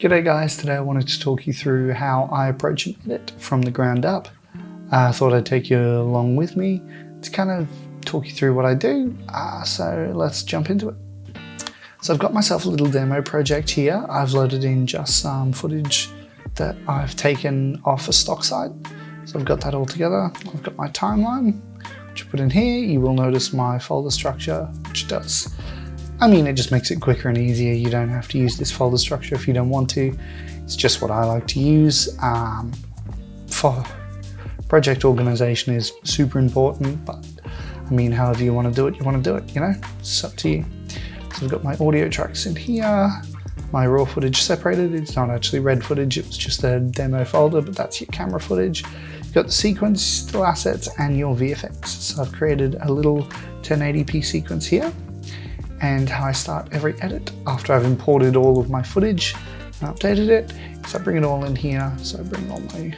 G'day guys, today I wanted to talk you through how I approach an edit from the ground up. I thought I'd take you along with me to kind of talk you through what I do, so let's jump into it. So I've got myself a little demo project here. I've loaded in just some footage that I've taken off a stock site. So I've got that all together. I've got my timeline, which I put in here. You will notice my folder structure, which does it just makes it quicker and easier. You don't have to use this folder structure if you don't want to. It's just what I like to use. For project organization is super important, but however you want to do it, it's up to you. So I've got my audio tracks in here, my raw footage separated. It's not actually red footage, it was just a demo folder, but that's your camera footage. You've got the sequence, still assets, and your VFX. So I've created a little 1080p sequence here. And how I start every edit after I've imported all of my footage and updated it is I bring it all in here. So I bring all my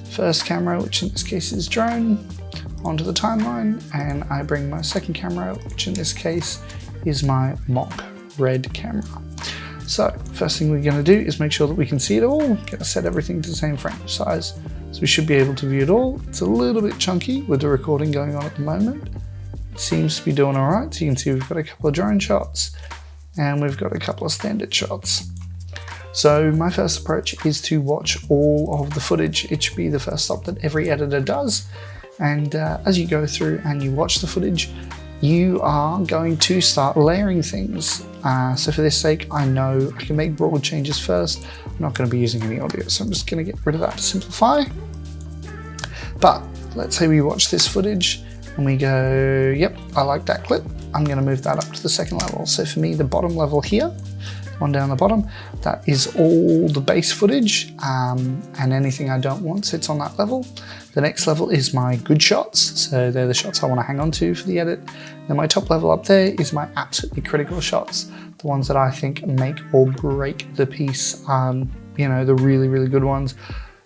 first camera, which in this case is drone, onto the timeline, and I bring my second camera, which in this case is my mock red camera. So first thing we're going to do is make sure that we can see it all. Going to set everything to the same frame size, so we should be able to view it all. It's a little bit chunky with the recording going on at the moment. Seems to be doing all right. So you can see we've got a couple of drone shots and we've got a couple of standard shots. So my first approach is to watch all of the footage. It should be the first stop that every editor does. And as you go through and you watch the footage, you are going to start layering things. So for this sake, I know I can make broad changes first. I'm not going to be using any audio, so I'm just going to get rid of that to simplify. But let's say we watch this footage and we go, yep, I like that clip. I'm going to move that up to the second level. So for me, the bottom level here, one down the bottom, that is all the base footage, and anything I don't want sits on that level. The next level is my good shots. So they're the shots I want to hang on to for the edit. Then my top level up there is my absolutely critical shots, the ones that I think make or break the piece, the really, really good ones.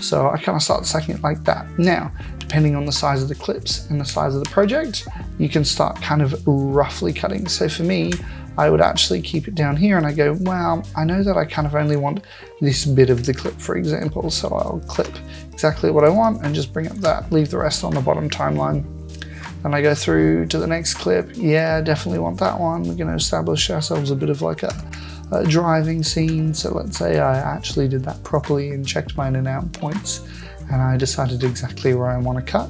So I kind of start stacking it like that. Now, depending on the size of the clips and the size of the project, you can start kind of roughly cutting. So for me, I would actually keep it down here and I go, well, I know that I kind of only want this bit of the clip, for example. So I'll clip exactly what I want and just bring up that, leave the rest on the bottom timeline. Then I go through to the next clip. Yeah, definitely want that one. We're going to establish ourselves a bit of like a driving scene. So let's say I actually did that properly and checked my in and out points and I decided exactly where I want to cut.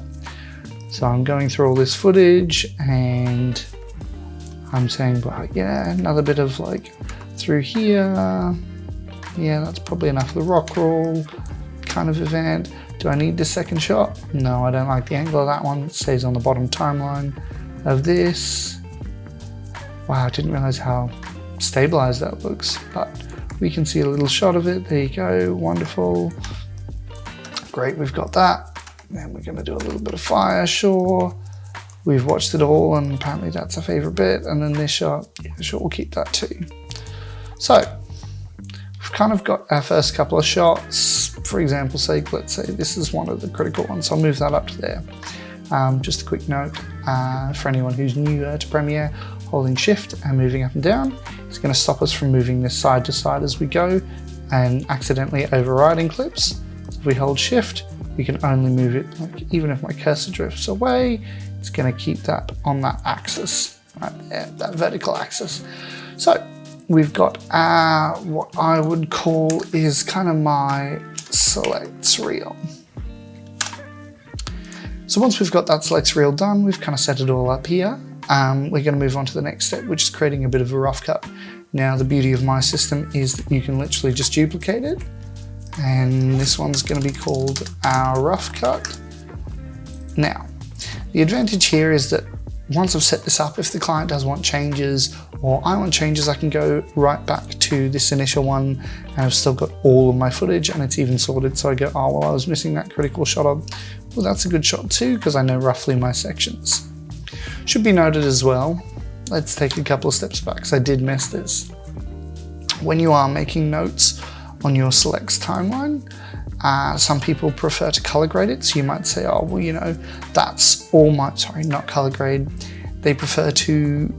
So I'm going through all this footage and I'm saying, well, yeah, another bit of like through here. Yeah, that's probably enough of the rock crawl kind of event. Do I need the second shot? No, I don't like the angle of that one. It stays on the bottom timeline of this. Wow, I didn't realize how stabilized that looks, but we can see a little shot of it. There you go, wonderful. Great, we've got that. Then we're going to do a little bit of fire, sure. We've watched it all and apparently that's a favorite bit. And then this shot, yeah, sure, we'll keep that too. So we've kind of got our first couple of shots. For example's sake, let's say this is one of the critical ones. So I'll move that up to there. Just a quick note for anyone who's new to Premiere, holding Shift and moving up and down is going to stop us from moving this side to side as we go and accidentally overriding clips. If we hold Shift, we can only move it, like even if my cursor drifts away, it's going to keep that on that axis, right there, that vertical axis. So we've got what I would call is kind of my selects reel. So once we've got that selects reel done, we've kind of set it all up here. We're going to move on to the next step, which is creating a bit of a rough cut. Now, the beauty of my system is that you can literally just duplicate it. And this one's going to be called our rough cut. Now, the advantage here is that once I've set this up, if the client does want changes or I want changes, I can go right back to this initial one and I've still got all of my footage and it's even sorted. So I go, oh, well, I was missing that critical shot of, well, that's a good shot too, because I know roughly my sections. Should be noted as well, let's take a couple of steps back because I did miss this. When you are making notes on your selects timeline, some people prefer to color grade it. So you might say, oh, well, that's all my, sorry, not color grade. They prefer to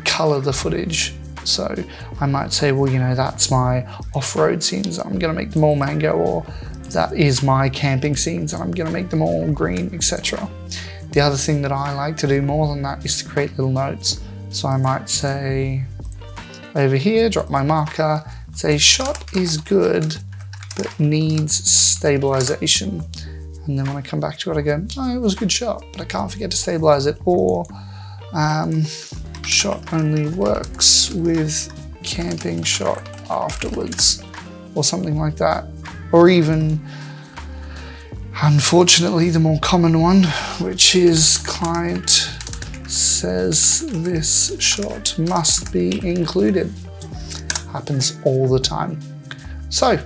color the footage So I might say, well, you know, that's my off-road scenes, I'm going to make them all mango, or that is my camping scenes and I'm going to make them all green, etc. The other thing that I like to do more than that is to create little notes. So I might say over here, drop my marker, say shot is good but needs stabilization. And then when I come back to it, I go, oh, it was a good shot, but I can't forget to stabilize it. Or shot only works with camping shot afterwards, or something like that. Or even, unfortunately, the more common one, which is client says this shot must be included. Happens all the time. So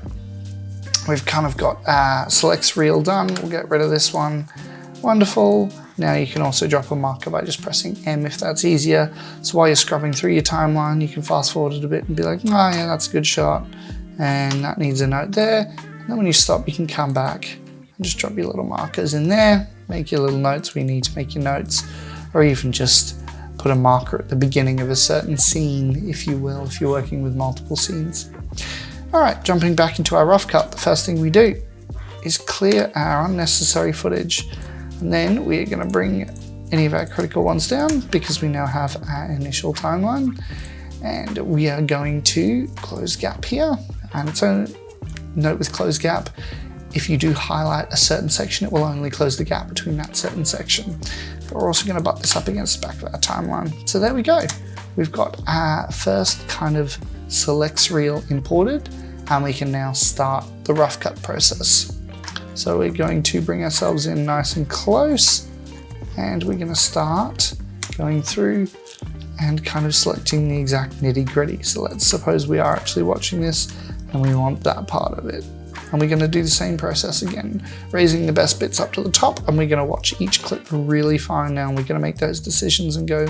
we've kind of got selects reel done. We'll get rid of this one. Wonderful. Now you can also drop a marker by just pressing M if that's easier. So while you're scrubbing through your timeline, you can fast forward it a bit and be like, oh yeah, that's a good shot. And that needs a note there. And then when you stop, you can come back and just drop your little markers in there, make your little notes where you need to make your notes, or even just put a marker at the beginning of a certain scene, if you will, if you're working with multiple scenes. All right, jumping back into our rough cut, the first thing we do is clear our unnecessary footage. And then we're going to bring any of our critical ones down because we now have our initial timeline. And we are going to close gap here. And it's a note with close gap. If you do highlight a certain section, it will only close the gap between that certain section. But we're also going to butt this up against the back of our timeline. So there we go. We've got our first kind of selects reel imported, and we can now start the rough cut process. So we're going to bring ourselves in nice and close, and we're going to start going through and kind of selecting the exact nitty gritty. So let's suppose we are actually watching this and we want that part of it. And we're going to do the same process again, raising the best bits up to the top, and we're going to watch each clip really fine now, and we're going to make those decisions and go,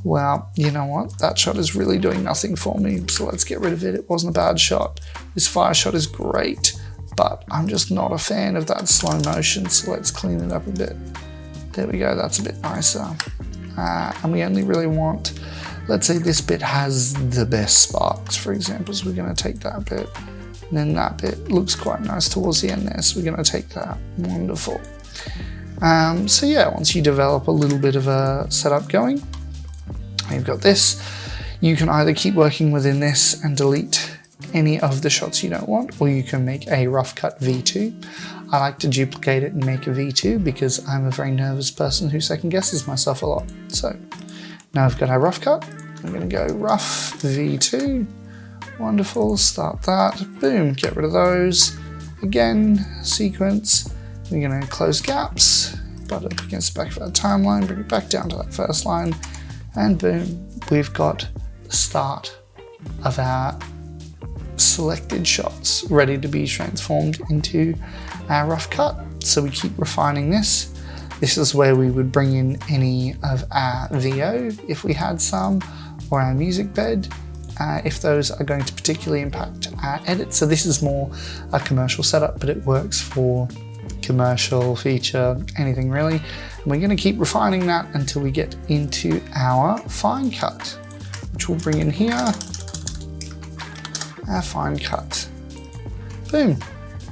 well, you know what, that shot is really doing nothing for me, so let's get rid of it. It wasn't a bad shot. This fire shot is great, but I'm just not a fan of that slow motion, so let's clean it up a bit. There we go, that's a bit nicer. And we only really want, let's say this bit has the best sparks, for example, so we're going to take that bit. And then that bit looks quite nice towards the end there, so we're going to take that. Wonderful. So yeah, once you develop a little bit of a setup going, you've got this. You can either keep working within this and delete any of the shots you don't want, or you can make a rough cut V2. I like to duplicate it and make a V2 because I'm a very nervous person who second guesses myself a lot. So now I've got our rough cut. I'm going to go rough V2. Wonderful, start that, boom, get rid of those. Again, sequence, we're going to close gaps, butt up against the back of our timeline, bring it back down to that first line, and boom, we've got the start of our selected shots ready to be transformed into our rough cut. So we keep refining this. This is where we would bring in any of our VO if we had some, or our music bed. If those are going to particularly impact our edit. So this is more a commercial setup, but it works for commercial, feature, anything really. And we're going to keep refining that until we get into our fine cut, which we'll bring in here, our fine cut. Boom.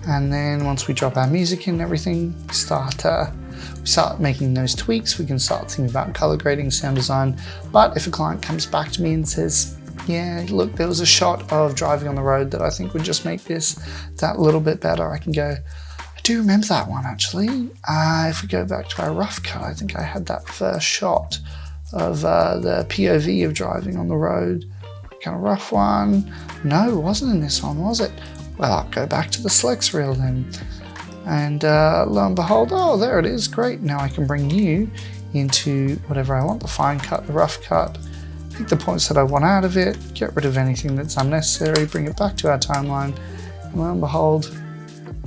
And then once we drop our music in and everything, we start making those tweaks. We can start thinking about color grading, sound design. But if a client comes back to me and says, yeah, look, there was a shot of driving on the road that I think would just make this that little bit better, I can go, I do remember that one actually. If we go back to our rough cut, I think I had that first shot of the POV of driving on the road. Kind of rough one. No, it wasn't in this one, was it? Well, I'll go back to the selects reel then. And lo and behold, oh, there it is, great. Now I can bring you into whatever I want, the fine cut, the rough cut, pick the points that I want out of it, get rid of anything that's unnecessary, bring it back to our timeline, and lo and behold,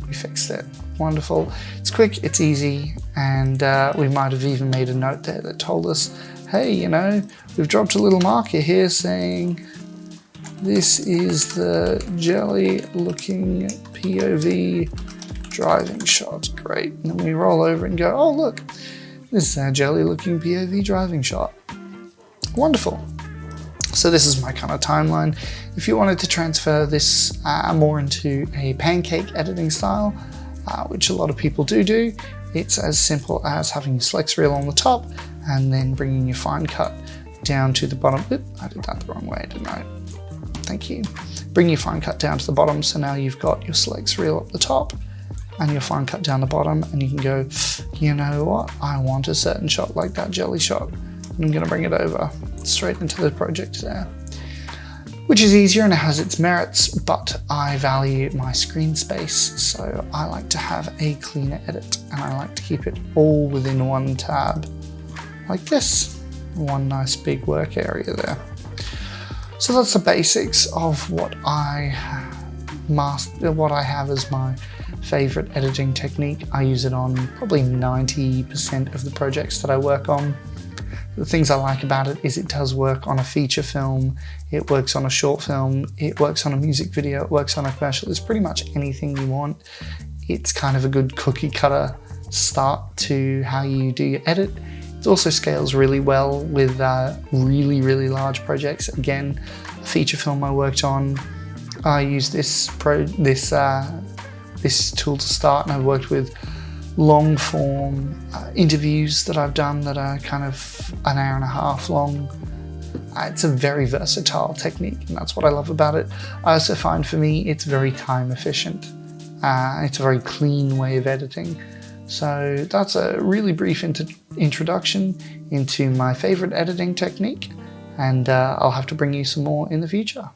we fixed it. Wonderful. It's quick, it's easy, and we might have even made a note there that told us, hey, you know, we've dropped a little marker here saying this is the jelly looking POV driving shot. Great. And then we roll over and go, oh look, this is our jelly looking POV driving shot. Wonderful. So this is my kind of timeline. If you wanted to transfer this more into a pancake editing style, which a lot of people do, it's as simple as having your Slex reel on the top and then bringing your fine cut down to the bottom. Oop, I did that the wrong way, didn't I? Thank you. Bring your fine cut down to the bottom, so now you've got your Slex reel up the top and your fine cut down the bottom, and you can go, you know what, I want a certain shot like that jelly shot, and I'm going to bring it over straight into the project there, which is easier and it has its merits, but I value my screen space, so I like to have a cleaner edit, and I like to keep it all within one tab like this. One nice big work area there. So that's the basics of what I have as my favorite editing technique. I use it on probably 90% of the projects that I work on. The things I like about it is it does work on a feature film, it works on a short film, it works on a music video, it works on a commercial. It's pretty much anything you want. It's kind of a good cookie cutter start to how you do your edit. It also scales really well with really large projects. Again, a feature film I worked on, I used this tool to start, and I've worked with long form interviews that I've done that are kind of an hour and a half long. It's a very versatile technique, and that's what I love about it. I also find for me it's very time efficient. It's a very clean way of editing. So that's a really brief introduction into my favorite editing technique, and I'll have to bring you some more in the future.